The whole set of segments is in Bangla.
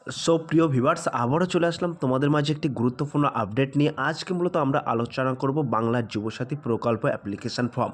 সো প্রিয় ভিউয়ার্স, আবারও চলে আসলাম তোমাদের মাঝে একটি গুরুত্বপূর্ণ আপডেট নিয়ে। আজকে মূলত আমরা আলোচনা করব বাংলার যুবসাথী প্রকল্প অ্যাপ্লিকেশান ফর্ম।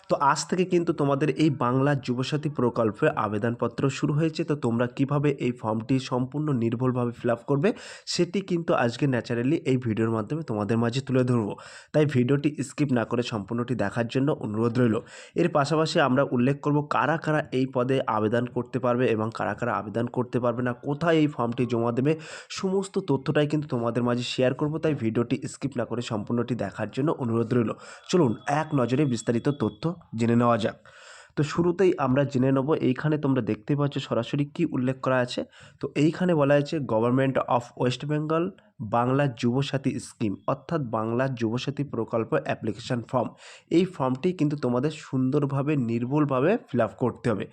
তো আজ থেকে কিন্তু তোমাদের এই বাংলার যুবসাথী প্রকল্পে আবেদনপত্র শুরু হয়েছে। তো তোমরা কিভাবে এই ফর্মটি সম্পূর্ণ নির্ভুলভাবে ফিল আপ করবে সেটি কিন্তু আজকে ন্যাচারালি এই ভিডিওর মাধ্যমে তোমাদের মাঝে তুলে ধরবো। তাই ভিডিওটি স্কিপ না করে সম্পূর্ণটি দেখার জন্য অনুরোধ রইল। এর পাশাপাশি আমরা উল্লেখ করব কারা কারা এই পদে আবেদন করতে পারবে এবং কারা কারা আবেদন করতে পারবে না, কোথায় এই ফর্মটি জমা দেবে, সমস্ত তথ্যটাই কিন্তু তোমাদের মাঝে শেয়ার করব। তাই ভিডিওটি স্কিপ না করে সম্পূর্ণটি দেখার জন্য অনুরোধ রইল। চলুন এক নজরে বিস্তারিত তথ্য জেনে নেওয়া যাক। তো শুরুতেই আমরা জেনে নেব, এইখানে তোমরা দেখতে পাচ্ছ সরাসরি কি উল্লেখ করা আছে। তো এইখানে বলা আছে government of West Bengal Bangla Yuvasathi scheme, অর্থাৎ বাংলা যুবসাথী প্রকল্প অ্যাপ্লিকেশান ফর্ম। এই ফর্মটি কিন্তু তোমাদের সুন্দরভাবে নির্ভুলভাবে ফিল আপ করতে হবে।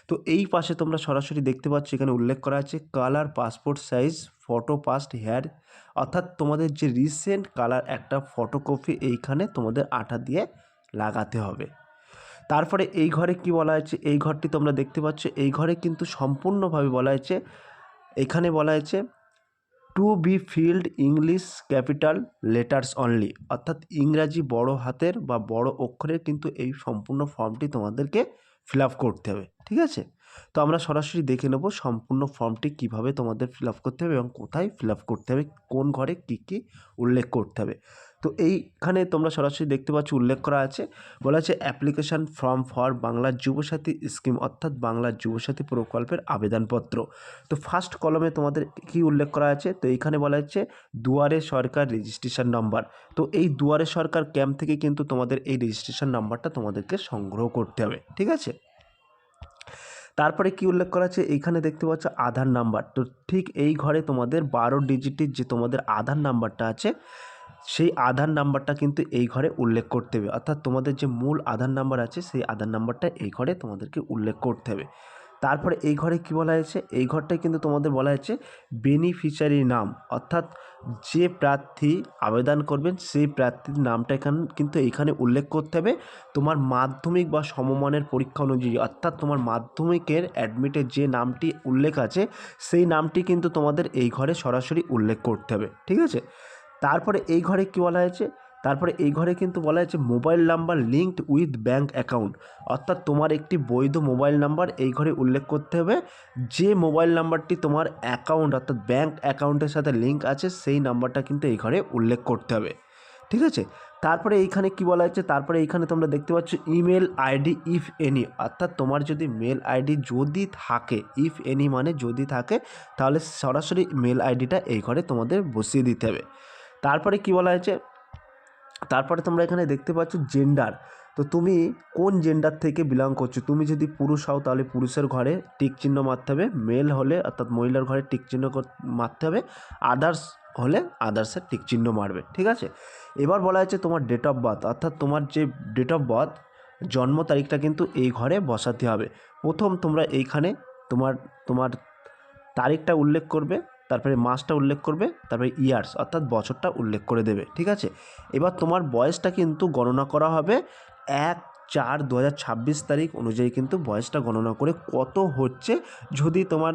তো এই পাশে তোমরা সরাসরি দেখতে পাচ্ছ এখানে উল্লেখ করা আছে colour passport size photo paste here, অর্থাৎ তোমাদের যে রিসেন্ট কালার একটা ফটোকপি এইখানে তোমাদের আঠা দিয়ে লাগাতে হবে। তারপরে এই ঘরে কি বলা আছে, এই ঘরটি তোমরা দেখতে পাচ্ছ, এই ঘরে কিন্তু সম্পূর্ণভাবে বলা আছে, এখানে বলা আছে to be filled English capital letters only, অর্থাৎ ইংরাজি বড় হাতের বা বড় অক্ষরের কিন্তু এই সম্পূর্ণ ফর্মটি তোমাদেরকে ফিল আপ করতে হবে। ঠিক আছে, তো আমরা সরাসরি দেখে নেব সম্পূর্ণ ফর্মটি কিভাবে তোমাদের ফিল আপ করতে হবে এবং কোথায় ফিল আপ করতে হবে, কোন ঘরে কী কী উল্লেখ করতে হবে। তো এইখানে তোমরা সরাসরি দেখতে পাচ্ছ উল্লেখ করা আছে, বলা আছে application form for Bangla Yuvasathi scheme, অর্থাৎ বাংলা যুবসাথী প্রকল্পের আবেদনপত্র। তো ফার্স্ট কলমে তোমাদের কি উল্লেখ করা আছে, তো এইখানে বলা হচ্ছে দুয়ারে সরকার রেজিস্ট্রেশন নাম্বার। তো এই দুয়ারে সরকার ক্যাম্প থেকে কিন্তু তোমাদের এই রেজিস্ট্রেশন নাম্বারটা তোমাদেরকে সংগ্রহ করতে হবে। ঠিক আছে, তারপরে কি উল্লেখ করা আছে, এইখানে দেখতে পাচ্ছ আধার নাম্বার। তো ঠিক এই ঘরে তোমাদের 12 ডিজিটের যে তোমাদের আধার নাম্বারটা আছে, সেই আধার নাম্বারটা কিন্তু এই ঘরে উল্লেখ করতে হবে, অর্থাৎ তোমাদের যে মূল আধার নাম্বার আছে সেই আধার নাম্বারটা এই ঘরে তোমাদেরকে উল্লেখ করতে হবে। তারপরে এই ঘরে কি বলা হয়েছে, এই ঘরটায় কিন্তু তোমাদের বলা হয়েছে বেনিফিশিয়ারি নাম, অর্থাৎ যে প্রার্থী আবেদন করবেন সেই প্রার্থীর নামটা কিন্তু এইখানে উল্লেখ করতে হবে। তোমার মাধ্যমিক বা সমমানের পরীক্ষা অনুযায়ী, অর্থাৎ তোমার মাধ্যমিকের অ্যাডমিটের যে নামটি উল্লেখ আছে সেই নামটি কিন্তু তোমাদের এই ঘরে সরাসরি উল্লেখ করতে হবে। ঠিক আছে, তারপরে এই ঘরে কি বলা হয়েছে, তারপরে এই ঘরে কিন্তু বলা হয়েছে mobile number linked with bank account, অর্থাৎ তোমার একটি বৈধ মোবাইল নাম্বার এই ঘরে উল্লেখ করতে হবে। যে মোবাইল নাম্বারটি তোমার অ্যাকাউন্ট অর্থাৎ ব্যাঙ্ক অ্যাকাউন্টের সাথে লিঙ্ক আছে সেই নাম্বারটা কিন্তু এই ঘরে উল্লেখ করতে হবে। ঠিক আছে, তারপরে এইখানে কি বলা হয়েছে, তারপরে এইখানে তোমরা দেখতে পাচ্ছ ইমেল আইডি ইফ এনি, অর্থাৎ তোমার যদি মেল আইডি যদি থাকে, ইফ এনি মানে যদি থাকে, তাহলে সরাসরি মেল আইডিটা এই ঘরে তোমাদের বসিয়ে দিতে হবে। তারপরে কি বলা হয়েছে, তারপরে তোমরা এখানে দেখতে পাচ্ছ জেন্ডার। তো তুমি কোন জেন্ডার থেকে বিলং করছো, তুমি যদি পুরুষ হও তাহলে পুরুষের ঘরে টিক চিহ্ন মারতে হবে, মেল হলে অর্থাৎ মহিলার ঘরে টিক চিহ্ন মারতে হবে, আদার্স হলে আদার্সের টিক চিহ্ন মারবে। ঠিক আছে, এবার বলা হয়েছে তোমার ডেট অফ বার্থ, অর্থাৎ তোমার যে ডেট অফ বার্থ জন্ম তারিখটা কিন্তু এই ঘরে বসাতে হবে। প্রথম তোমরা এইখানে তোমার তোমার তারিখটা উল্লেখ করবে, তারপরে মাসটা উল্লেখ করবে, তারপরে ইয়ার্স অর্থাৎ বছরটা উল্লেখ করে দেবে। ঠিক আছে, এবার তোমার বয়সটা কিন্তু গণনা করা হবে 1/4/2026 তারিখ অনুযায়ী কিন্তু বয়সটা গণনা করে কত হচ্ছে। যদি তোমার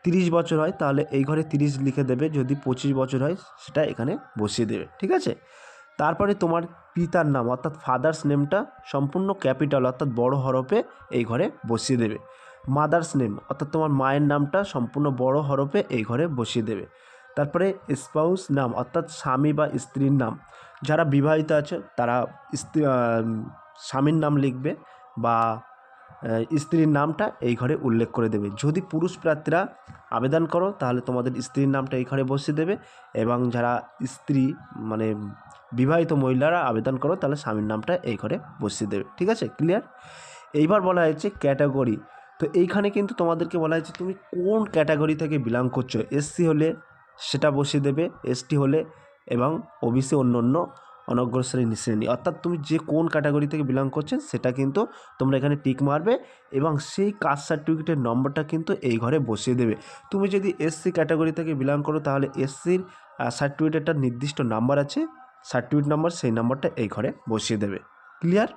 30 বছর হয় তাহলে এই ঘরে 30 লিখে দেবে, যদি 25 বছর হয় সেটা এখানে বসিয়ে দেবে। ঠিক আছে, তারপরে তোমার পিতার নাম অর্থাৎ ফাদার্স নেমটা সম্পূর্ণ ক্যাপিটাল অর্থাৎ বড় হরফে এই ঘরে বসিয়ে দেবে। মাদার্স নেম অর্থাৎ তোমার মায়ের নামটা সম্পূর্ণ বড় হরফে এই ঘরে বসিয়ে দেবে। তারপরে স্পাউস নাম অর্থাৎ স্বামী বা স্ত্রীর নাম, যারা বিবাহিত আছে তারা স্বামীর নাম লিখবে বা স্ত্রীর নামটা এই ঘরে উল্লেখ করে দেবে। যদি পুরুষ প্রার্থীরা আবেদন করো তাহলে তোমাদের স্ত্রীর নামটা এই ঘরে বসিয়ে দেবে, এবং যারা স্ত্রী মানে বিবাহিত মহিলারা আবেদন করো তাহলে স্বামীর নামটা এই ঘরে বসিয়ে দেবে। ঠিক আছে, ক্লিয়ার। এইবার বলা হয়েছে ক্যাটাগরি। তো এইখানে কিন্তু তোমাদেরকে বলা হয়েছে তুমি কোন ক্যাটাগরি থেকে বিলং করছো, এসসি হলে সেটা বসিয়ে দেবে, এসটি হলে এবং ওবিসি অন্য অনগ্রসর শ্রেণী, অর্থাৎ তুমি যে কোন ক্যাটাগরি থেকে বিলং করছেন সেটা কিন্তু তোমরা এখানে টিক মারবে এবং সেই কাস্ট সার্টিফিকেটের নম্বরটা কিন্তু এই ঘরে বসিয়ে দেবে। তুমি যদি এসসি ক্যাটাগরি থেকে বিলং করো তাহলে এসসির সার্টিফিকেটের নির্দিষ্ট নাম্বার আছে, সার্টিফিকেট নাম্বার, সেই নাম্বারটা এই ঘরে বসিয়ে দেবে। ক্লিয়ার।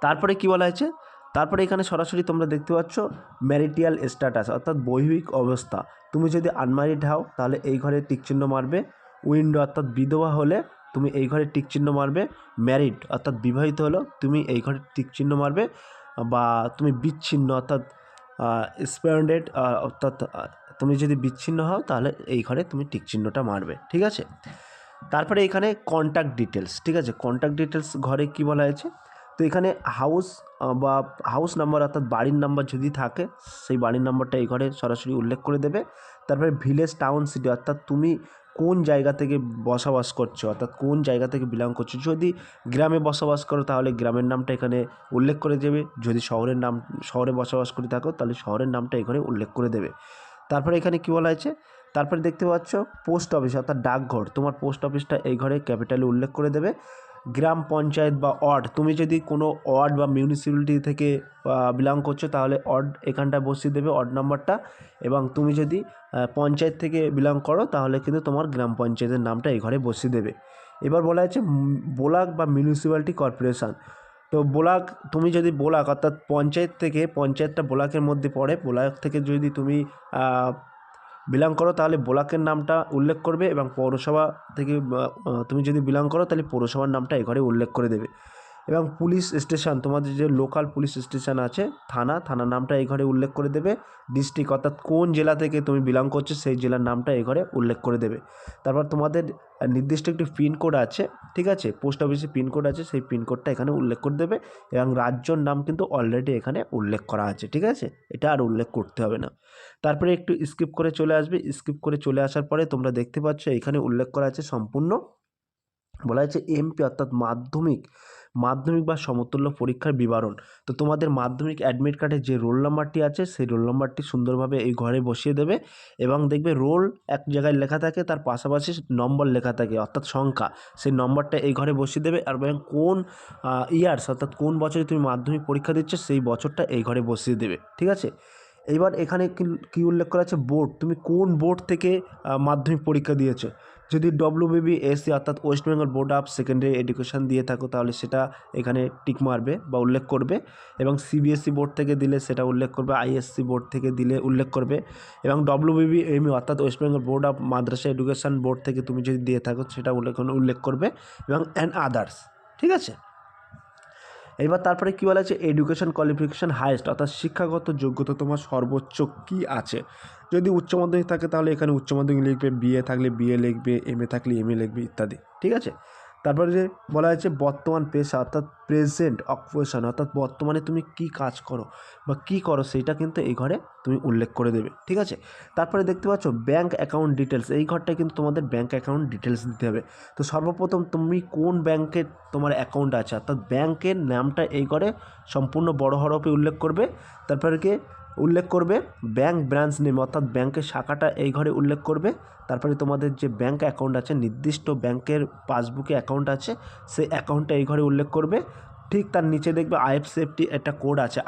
তারপরে কি বলা হয়েছে, তারপরে এখানে সরাসরি তোমরা দেখতে পাচ্ছ ম্যারিটাল স্ট্যাটাস অর্থাৎ বৈবাহিক অবস্থা। তুমি যদি আনম্যারিড হও তাহলে এই ঘরে টিকচিহ্ন মারবে। উইন্ডো অর্থাৎ বিধবা হলে তুমি এই ঘরে টিকচিহ্ন মারবে। ম্যারিড অর্থাৎ বিবাহিত হলো তুমি এই ঘরে টিকচিহ্ন মারবে। বা তুমি বিচ্ছিন্ন অর্থাৎ স্প্যান্ডেড অর্থাৎ তুমি যদি বিচ্ছিন্ন হও তাহলে এই ঘরে তুমি টিকচিহ্নটা মারবে, ঠিক আছে। তারপরে এখানে কন্ট্যাক্ট ডিটেলস, ঠিক আছে। কন্ট্যাক্ট ডিটেলস ঘরে কি বলা হয়েছে, তো এখানে হাউস বা হাউস নাম্বার অর্থাৎ বাড়ির নাম্বার যদি থাকে সেই বাড়ির নাম্বারটা এই ঘরে সরাসরি উল্লেখ করে দেবে। তারপরে ভিলেজ, টাউন, সিটি অর্থাৎ তুমি কোন জায়গা থেকে বসবাস করছো অর্থাৎ কোন জায়গা থেকে বিলং করছো। যদি গ্রামে বসবাস করো তাহলে গ্রামের নামটা এখানে উল্লেখ করে দেবে। যদি শহরে বসবাস করে থাকো তাহলে শহরের নামটা এখানে উল্লেখ করে দেবে। তারপরে এখানে কি বলা হয়েছে, তারপরে দেখতে পাচ্ছ পোস্ট অফিস অর্থাৎ ডাকঘর, তোমার পোস্ট অফিসটা এই ঘরে ক্যাপিটালে উল্লেখ করে দেবে। গ্রাম পঞ্চায়েত বা ওয়ার্ড, তুমি যদি কোনো ওয়ার্ড বা মিউনিসিপ্যালিটি থেকে বিলং করছো তাহলে ওয়ার্ড এখানটা বসিয়ে দেবে ওয়ার্ড নাম্বারটা। এবং তুমি যদি পঞ্চায়েত থেকে বিলং করো তাহলে কিন্তু তোমার গ্রাম পঞ্চায়েতের নামটা এই ঘরে বসিয়ে দেবে। এবার বলা হয়েছে ব্লক বা মিউনিসিপ্যালিটি কর্পোরেশন। তো ব্লক, তুমি যদি ব্লক অর্থাৎ পঞ্চায়েত থেকে, পঞ্চায়েতটা ব্লকের মধ্যে পড়ে, ব্লক থেকে যদি তুমি বিলং করো তাহলে ব্লকের নামটা উল্লেখ করবে। এবং পৌরসভা থেকে তুমি যদি বিলং করো তাহলে পৌরসভার নামটা এই ঘরে উল্লেখ করে দেবে। এবং পুলিশ স্টেশন, তোমাদের যে লোকাল পুলিশ স্টেশন আছে, থানার নামটা এই ঘরে উল্লেখ করে দেবে। ডিস্ট্রিক্ট অর্থাৎ কোন জেলা থেকে তুমি বিলং করছো সেই জেলার নামটা এই ঘরে উল্লেখ করে দেবে। তারপর তোমাদের নির্দিষ্ট একটি পিনকোড আছে, ঠিক আছে, পোস্ট অফিসে পিনকোড আছে, সেই পিনকোডটা এখানে উল্লেখ করে দেবে। এবং রাজ্যর নাম কিন্তু অলরেডি এখানে উল্লেখ করা আছে, ঠিক আছে, এটা আর উল্লেখ করতে হবে না। তারপরে একটু স্কিপ করে চলে আসবে। স্কিপ করে চলে আসার পরে তোমরা দেখতে পাচ্ছ এখানে উল্লেখ করা আছে সম্পূর্ণ, বলা হয়েছে এমপি অর্থাৎ মাধ্যমিক বা সমতুল্য পরীক্ষার বিবরণ। তো তোমাদের মাধ্যমিক অ্যাডমিট কার্ডে যে রোল নাম্বারটি আছে সেই রোল নাম্বারটি সুন্দরভাবে এই ঘরে বসিয়ে দেবে। এবং দেখবে রোল এক জায়গায় লেখা থাকে, তার পাশাপাশি নম্বর লেখা থাকে অর্থাৎ সংখ্যা, সেই নম্বরটা এই ঘরে বসিয়ে দেবে। আর কোন ইয়ার্স অর্থাৎ কোন বছরে তুমি মাধ্যমিক পরীক্ষা দিচ্ছ সেই বছরটা এই ঘরে বসিয়ে দেবে, ঠিক আছে। এইবার এখানে কি উল্লেখ করা আছে, বোর্ড, তুমি কোন বোর্ড থেকে মাধ্যমিক পরীক্ষা দিয়েছো। যদি WBBSE অর্থাৎ West Bengal board of secondary education দিয়ে থাকো তাহলে সেটা এখানে টিক মারবে বা উল্লেখ করবে। এবং CBSE বোর্ড থেকে দিলে সেটা উল্লেখ করবে, ISC বোর্ড থেকে দিলে উল্লেখ করবে। এবং WBBME অর্থাৎ West Bengal board of Madrasa education board থেকে তুমি যদি দিয়ে থাকো সেটা উল্লেখ করবে। এবং আদার্স, ঠিক আছে। এবার তারপরে কী বলা আছে, এডুকেশন কোয়ালিফিকেশান হাইয়েস্ট অর্থাৎ শিক্ষাগত যোগ্যতা তোমার সর্বোচ্চ কী আছে। যদি উচ্চ মাধ্যমিক থাকে তাহলে এখানে উচ্চ মাধ্যমিক লিখবে, BA থাকলে BA লিখবে, MA থাকলে MA লিখবে ইত্যাদি, ঠিক আছে। তারপরে যে বলা হয়েছে বর্তমান পেশা অর্থাৎ প্রেজেন্ট অকুপেশন অর্থাৎ বর্তমানে তুমি কী কাজ করো বা কী করো সেইটা কিন্তু এই ঘরে তুমি উল্লেখ করে দেবে, ঠিক আছে। তারপরে দেখতে পাচ্ছ ব্যাঙ্ক অ্যাকাউন্ট ডিটেলস, এই ঘরটায় কিন্তু তোমাদের ব্যাঙ্ক অ্যাকাউন্ট ডিটেলস দিতে হবে। তো সর্বপ্রথম তুমি কোন ব্যাঙ্কে তোমার অ্যাকাউন্ট আছে অর্থাৎ ব্যাঙ্কের নামটা এই ঘরে সম্পূর্ণ বড় হরফে উল্লেখ করবে। তারপরে উল্লেখ করবে ব্যাঙ্ক ব্রাঞ্চ নেম অর্থাৎ ব্যাঙ্কের শাখাটা এই ঘরে উল্লেখ করবে। তারপরে তোমাদের যে ব্যাঙ্ক অ্যাকাউন্ট আছে, নির্দিষ্ট ব্যাঙ্কের পাসবুকে অ্যাকাউন্ট আছে, সেই অ্যাকাউন্টটা এই ঘরে উল্লেখ করবে। ঠিক তার নিচে দেখবে IFSC একটা কোড আছে,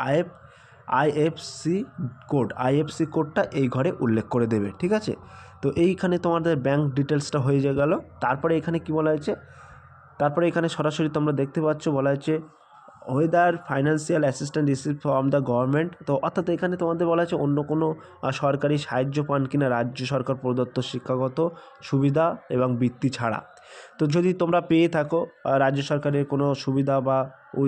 IFSC কোডটা এই ঘরে উল্লেখ করে দেবে, ঠিক আছে। তো এইখানে তোমাদের ব্যাঙ্ক ডিটেলসটা হয়ে গেল। তারপরে এখানে কি বলা হয়েছে, তারপরে এখানে সরাসরি তোমরা দেখতে পাচ্ছ বলা হয়েছে weather financial assistant receive from the government. তো অর্থাৎ এখানে তোমাদের বলা হয়েছে অন্য কোনো সরকারি সাহায্য পান কিনা রাজ্য সরকার প্রদত্ত শিক্ষাগত সুবিধা এবং বৃত্তি ছাড়া। তো যদি তোমরা পেয়ে থাকো রাজ্য সরকারের কোনো সুবিধা বা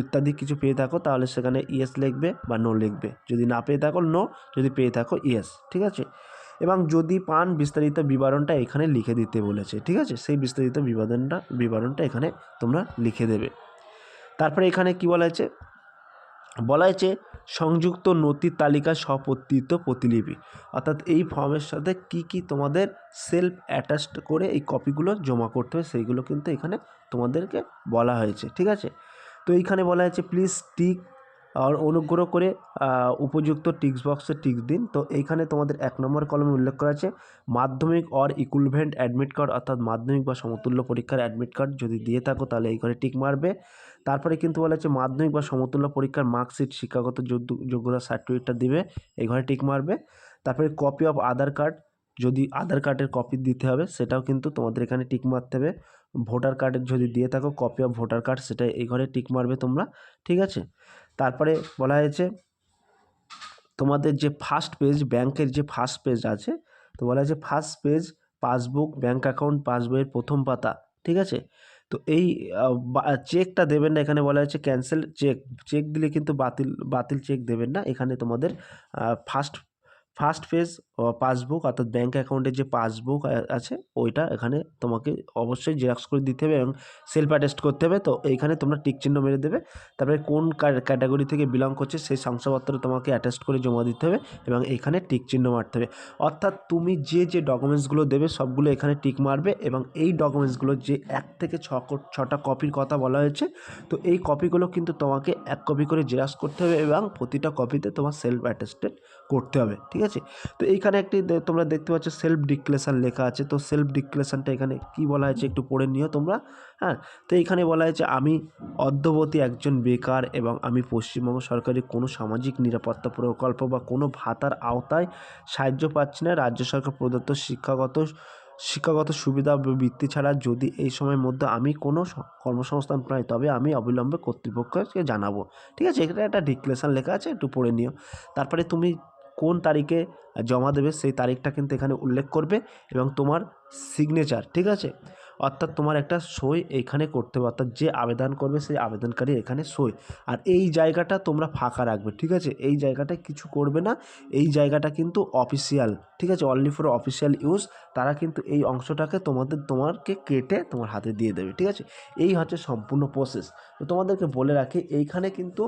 ইত্যাদি কিছু পেয়ে থাকো তাহলে সেখানে ইয়েস লিখবে বা নো লিখবে। যদি না পেয়ে থাকো নো, যদি পেয়ে থাকো ইয়েস, ঠিক আছে। এবং যদি পান বিস্তারিত বিবরণটা এখানে লিখে দিতে বলেছে, ঠিক আছে। সেই বিস্তারিত বিবরণটা এখানে তোমরা লিখে দেবে। তারপরে এখানে কি বলা হয়েছে সংযুক্ত নথির তালিকা স্বপত্রিত প্রতিলিপি, অর্থাৎ এই ফর্মের সাথে কি তোমাদের সেলফ অ্যাটাচড করে এই কপিগুলো জমা করতে হবে সেইগুলো কিন্তু এখানে তোমাদেরকে বলা হয়েছে, ঠিক আছে। তো এইখানে বলা হয়েছে প্লিজ টিক আর অনুগ্রহ করে উপযুক্ত টিক্স বক্সে টিক্স দিন। তো এইখানে তোমাদের 1 নম্বর কলমে উল্লেখ করা আছে মাধ্যমিক অর ইকুইভ্যালেন্ট অ্যাডমিট কার্ড অর্থাৎ মাধ্যমিক বা সমতুল্য পরীক্ষার অ্যাডমিট কার্ড যদি দিয়ে থাকো তাহলে এই ঘরে টিক মারবে। তারপরে কিন্তু বলা হচ্ছে মাধ্যমিক বা সমতুল্য পরীক্ষার মার্কশিট শিক্ষাগত যোগ্যতা সার্টিফিকেটটা দিবে, এই ঘরে টিক মারবে। তারপরে কপি অফ আধার কার্ড, যদি আধার কার্ডের কপি দিতে হবে সেটাও কিন্তু তোমাদের এখানে টিক মারতে হবে। ভোটার কার্ডের যদি দিয়ে থাকো কপি অফ ভোটার কার্ড সেটা এই ঘরে টিক মারবে তোমরা, ঠিক আছে। তারপরে বলা হয়েছে তোমাদের যে ফার্স্ট পেজ, ব্যাংকের যে ফার্স্ট পেজ আছে, তো বলা হয়েছে first page passbook, bank account পাসবইয়ের প্রথম পাতা, ঠিক আছে। তো এই চেকটা দেবেন না, এখানে বলা হয়েছে ক্যান্সেল চেক, চেক দিলে কিন্তু বাতিল চেক দেবেন না। এখানে তোমাদের ফার্স্ট পেজ পাসবুক অর্থাৎ ব্যাঙ্ক অ্যাকাউন্টের যে পাসবুক আছে ওইটা এখানে তোমাকে অবশ্যই জেরক্স করে দিতে হবে এবং সেলফ অ্যাটেস্ট করতে হবে। তো এইখানে তোমরা টিক চিহ্ন মেরে দেবে, তারপরে কোন ক্যাটাগরি থেকে বিলং করছে সেই শংসাপত্র তোমাকে অ্যাটেস্ট করে জমা দিতে হবে এবং এখানে টিক চিহ্ন মারতে হবে। অর্থাৎ তুমি যে ডকুমেন্টসগুলো দেবে সবগুলো এখানে টিক মারবে এবং এই ডকুমেন্টসগুলো যে 1 থেকে 6টা কপির কথা বলা হয়েছে, তো এই কপিগুলো কিন্তু তোমাকে 1 কপি করে জেরক্স করতে হবে এবং প্রতিটা কপিতে তোমার সেলফ অ্যাটেস্টেড করতে হবে, ঠিক আছে। তো এইখানে একটি তোমরা দেখতে পাচ্ছ সেলফ ডিক্লারেশন লেখা আছে। তো সেলফ ডিক্লারেশনটা এখানে কি বলা হয়েছে একটু পড়ে নিও তোমরা, হ্যাঁ। তো এইখানে বলা হয়েছে আমি অদ্যাবধি একজন বেকার এবং আমি পশ্চিমবঙ্গ সরকারের কোনো সামাজিক নিরাপত্তা প্রকল্প বা কোনো ভাতার আওতায় সাহায্য পাচ্ছি না। রাজ্য সরকার প্রদত্ত শিক্ষাগত সুবিধা বা বৃত্তি ছাড়া যদি এই সময়ের মধ্যে আমি কোনো কর্মসংস্থান পাই তবে আমি অবিলম্বে কর্তৃপক্ষকে জানাবো, ঠিক আছে। এখানে একটা ডিক্লারেশন লেখা আছে, একটু পড়ে নিও। তারপরে তুমি কোন তারিখে জমা দেবে সেই তারিখটা কিন্তু এখানে উল্লেখ করবে এবং তোমার সিগনেচার, ঠিক আছে, অর্থাৎ তোমার একটা সই এইখানে করতে হবে, অর্থাৎ যে আবেদন করবে সেই আবেদনকারী এখানে সই। আর এই জায়গাটা তোমরা ফাঁকা রাখবে, ঠিক আছে, এই জায়গাটা কিছু করবে না, এই জায়গাটা কিন্তু অফিসিয়াল, ঠিক আছে, অনলি ফর অফিসিয়াল ইউজ। তারা কিন্তু এই অংশটাকে তোমাকে কেটে তোমার হাতে দিয়ে দেবে, ঠিক আছে। এই হচ্ছে সম্পূর্ণ প্রসেস। তো তোমাদেরকে বলে রাখি এইখানে কিন্তু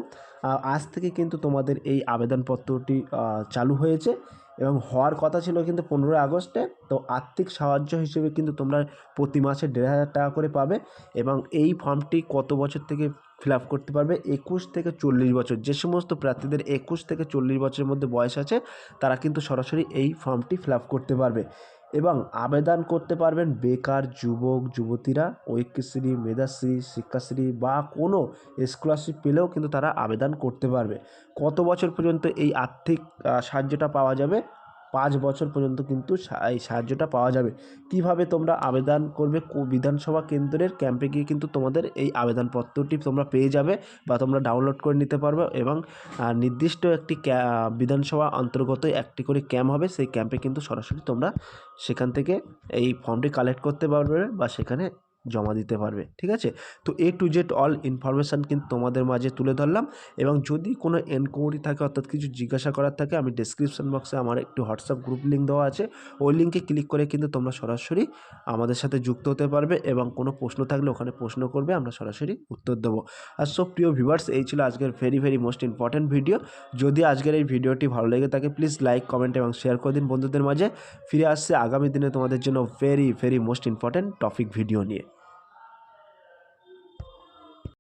আজ থেকে কিন্তু তোমাদের এই আবেদনপত্রটি চালু হয়েছে এবং হওয়ার কথা ছিল কিন্তু 15 আগস্টে। তো আর্থিক সাহায্য হিসেবে কিন্তু তোমরা প্রতি মাসে 1,500 টাকা করে পাবে এবং এই ফর্মটি কত বছর থেকে ফিল আপ করতে পারবে? 21 থেকে 40 বছর। যে সমস্ত প্রার্থীদের 21 থেকে 40 বছরের মধ্যে বয়স আছে তারা কিন্তু সরাসরি এই ফর্মটি ফিল আপ করতে পারবে এবং আবেদন করতে পারবেন বেকার যুবক যুবতীরা, ঐক্যশ্রী, মেধাশ্রী, শিক্ষাশ্রী বা কোনো স্কলারশিপ পেলেও কিন্তু তারা আবেদন করতে পারবে। কত বছর পর্যন্ত এই আর্থিক সাহায্যটা পাওয়া যাবে? 5 বছর পর্যন্ত কিন্তু এই সাহায্যটা পাওয়া যাবে। কিভাবে তোমরা আবেদন করবে? বিধানসভা কেন্দ্রের ক্যাম্পে গিয়ে কিন্তু তোমাদের এই আবেদনপত্রটি তোমরা পেয়ে যাবে বা তোমরা ডাউনলোড করে নিতে পারবে এবং নির্দিষ্ট একটি বিধানসভা অন্তর্গত একটি করে ক্যাম্প হবে, সেই ক্যাম্পে কিন্তু সরাসরি তোমরা সেখান থেকে এই ফর্মটি কালেক্ট করতে পারবে বা সেখানে জমা দিতে পারবে, ঠিক আছে। তো A to Z all information কিন্তু তোমাদের মাঝে তুলে ধরলাম এবং যদি কোনো এনকোয়ারি থাকে অর্থাৎ কিছু জিজ্ঞাসা করার থাকে আমি ডেসক্রিপশন বক্সে আমার একটি হোয়াটসঅ্যাপ গ্রুপ লিঙ্ক দেওয়া আছে, ওই লিঙ্কে ক্লিক করে কিন্তু তোমরা সরাসরি আমাদের সাথে যুক্ত হতে পারবে এবং কোনো প্রশ্ন থাকলে ওখানে প্রশ্ন করবে, আমরা সরাসরি উত্তর দেবো। আর সব প্রিয় ভিউয়ার্স, এই ছিল আজকের ভেরি মোস্ট ইম্পর্ট্যান্ট ভিডিও। যদি আজকের এই ভিডিওটি ভালো লেগে থাকে প্লিজ লাইক, কমেন্ট এবং শেয়ার করে দিন বন্ধুদের মাঝে। ফিরে আসছে আগামী দিনে তোমাদের জন্য very most important topic video নিয়ে।